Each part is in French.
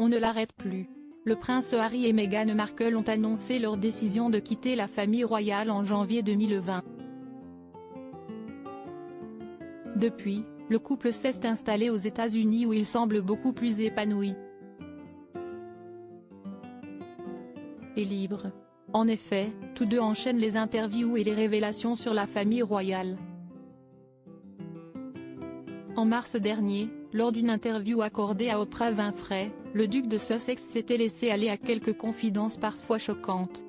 on ne l'arrête plus. Le prince Harry et Meghan Markle ont annoncé leur décision de quitter la famille royale en janvier 2020. Depuis, le couple s'est installé aux États-Unis où il semble beaucoup plus épanoui et libre. En effet, tous deux enchaînent les interviews et les révélations sur la famille royale. En mars dernier, lors d'une interview accordée à Oprah Winfrey, le duc de Sussex s'était laissé aller à quelques confidences parfois choquantes.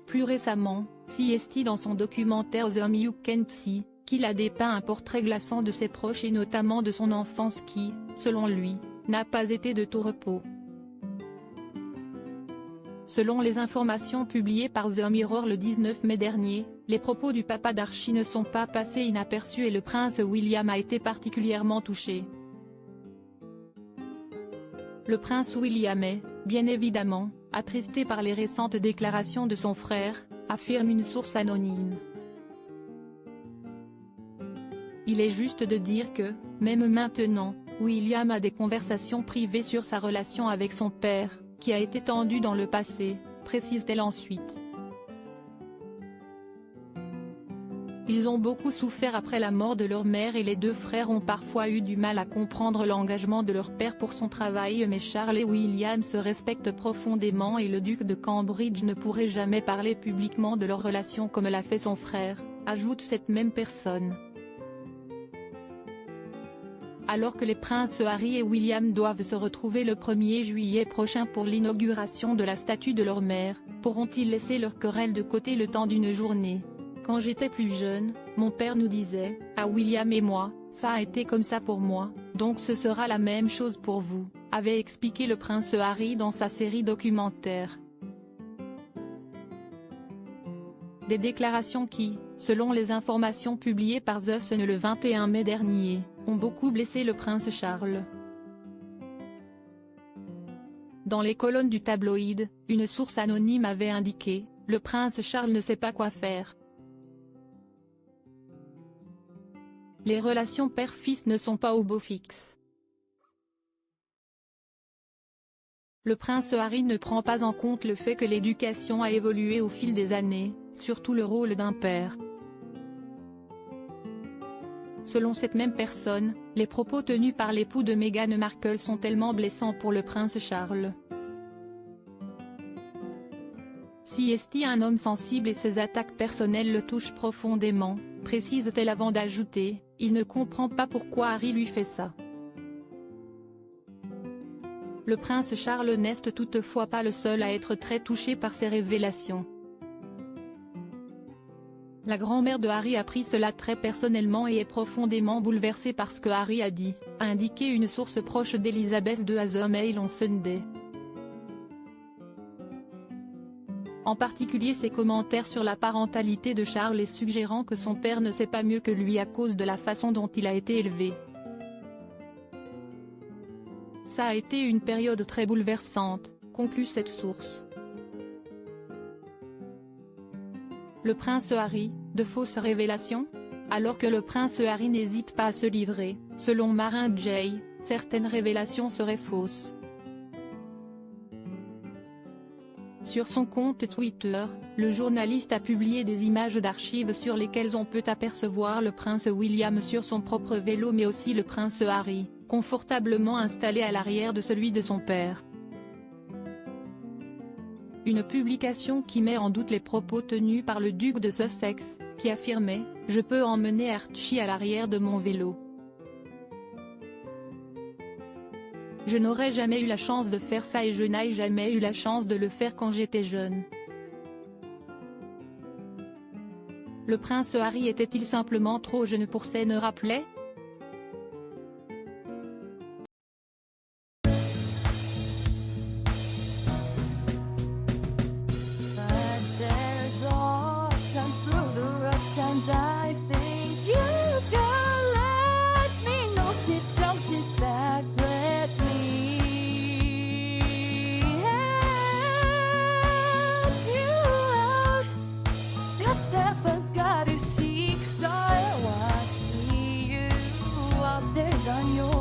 Plus récemment, CST dans son documentaire The American Psy, qu'il a dépeint un portrait glaçant de ses proches et notamment de son enfance qui, selon lui, n'a pas été de tout repos. Selon les informations publiées par The Mirror le 19 mai dernier, les propos du papa d'Archie ne sont pas passés inaperçus et le prince William a été particulièrement touché. Le prince William est, bien évidemment, attristé par les récentes déclarations de son frère, affirme une source anonyme. Il est juste de dire que, même maintenant, William a des conversations privées sur sa relation avec son père, qui a été tendue dans le passé, précise-t-elle ensuite. Ils ont beaucoup souffert après la mort de leur mère et les deux frères ont parfois eu du mal à comprendre l'engagement de leur père pour son travail mais Charles et William se respectent profondément et le duc de Cambridge ne pourrait jamais parler publiquement de leur relation comme l'a fait son frère, ajoute cette même personne. Alors que les princes Harry et William doivent se retrouver le 1er juillet prochain pour l'inauguration de la statue de leur mère, pourront-ils laisser leur querelle de côté le temps d'une journée? Quand j'étais plus jeune, mon père nous disait, à William et moi, ça a été comme ça pour moi, donc ce sera la même chose pour vous, avait expliqué le prince Harry dans sa série documentaire. Des déclarations qui, selon les informations publiées par The Sun le 21 mai dernier, ont beaucoup blessé le prince Charles. Dans les colonnes du tabloïd, une source anonyme avait indiqué, le prince Charles ne sait pas quoi faire. Les relations père-fils ne sont pas au beau fixe. Le prince Harry ne prend pas en compte le fait que l'éducation a évolué au fil des années, surtout le rôle d'un père. Selon cette même personne, les propos tenus par l'époux de Meghan Markle sont tellement blessants pour le prince Charles. Si est un homme sensible et ses attaques personnelles le touchent profondément, précise-t-elle avant d'ajouter, il ne comprend pas pourquoi Harry lui fait ça. Le prince Charles n'est toutefois pas le seul à être très touché par ces révélations. La grand-mère de Harry a pris cela très personnellement et est profondément bouleversée par ce que Harry a dit, a indiqué une source proche d'Elizabeth de The Mail on Sunday. En particulier ses commentaires sur la parentalité de Charles et suggérant que son père ne sait pas mieux que lui à cause de la façon dont il a été élevé. Ça a été une période très bouleversante, conclut cette source. Le prince Harry, de fausses révélations? Alors que le prince Harry n'hésite pas à se livrer, selon Marin Jay, certaines révélations seraient fausses. Sur son compte Twitter, le journaliste a publié des images d'archives sur lesquelles on peut apercevoir le prince William sur son propre vélo mais aussi le prince Harry, confortablement installé à l'arrière de celui de son père. Une publication qui met en doute les propos tenus par le duc de Sussex, qui affirmait « Je peux emmener Archie à l'arrière de mon vélo. Je n'aurais jamais eu la chance de faire ça et je n'ai jamais eu la chance de le faire quand j'étais jeune. » Le prince Harry était-il simplement trop jeune pour s'en rappeler? I think you can let me know. Sit down, sit back, let me help you out. The step I gotta seek, so I see you out there's on your